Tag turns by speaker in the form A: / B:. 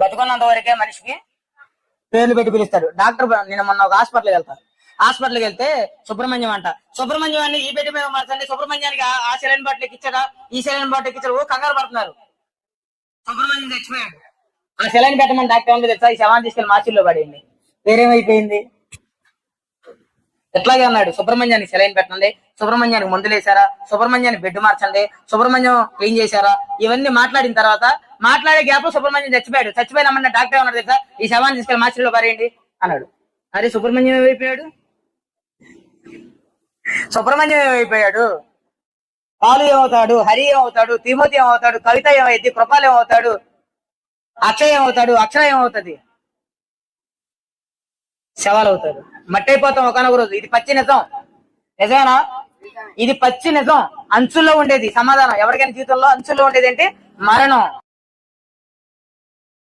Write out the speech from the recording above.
A: బతుకున్నంత వరకే మనిషికి పేర్లు పెట్టి పిలుస్తాడు. డాక్టర్ నేను మొన్న ఒక హాస్పిటల్కి వెళ్తే సుబ్రహ్మణ్యం అంట. సుబ్రహ్మణ్యం అని ఈ పెట్టి మీద మార్చండి, సుబ్రహ్మణ్యానికి ఆ సెలైన్ బాటిల్ ఇచ్చాడా, ఈ సెలైన్ బాటిల్ ఇచ్చాడు, కంగారు పడుతున్నారు. సుబ్రహ్మణ్యం చచ్చిపోయాడు. ఆ సెలైన్ పెట్టమని డాక్టర్ ఏమో తెలుసా, ఈ శవాన్ని తీసుకెళ్లి మార్చిల్లో పడేయండి. వేరేమైపోయింది. ఎట్లాగే అన్నాడు, సుబ్రహ్మణ్యానికి సెలైన్ పెట్టండి, సుబ్రహ్మణ్యానికి మందులు వేసారా, సుబ్రహ్మణ్యానికి బెడ్ మార్చండి, సుబ్రహ్మణ్యం క్లీన్ చేశారా, ఇవన్నీ మాట్లాడిన తర్వాత మాట్లాడే గ్యాప్ సుబ్రహ్మణ్యం చచ్చిపోయినామన్న డాక్టర్ ఏమన్నాడు తెలుసా, ఈ శవాన్ని తీసుకెళ్లి మార్చిల్లో పడేయండి అన్నాడు. అరే సుబ్రహ్మణ్యం ఏమైపోయాడు? సుబ్రహ్మణ్యం ఏమైపోయాడు? పాలు ఏమవుతాడు, హరి ఏమవుతాడు, తిమోతి ఏమవుతాడు, కవిత ఏమైంది, కృపాలు ఏమవుతాడు, అక్షయ్ ఏమవుతాడు, అక్షర ఏమవుతుంది, శవాలు అవుతాడు. మట్టి అయిపోతాం ఒకనొక రోజు. ఇది పచ్చి నిజం. నిజమేనా? ఇది పచ్చి నిజం. అంచుల్లో ఉండేది సమాధానం. ఎవరికైనా జీవితంలో అంచుల్లో ఉండేది ఏంటి? మరణం.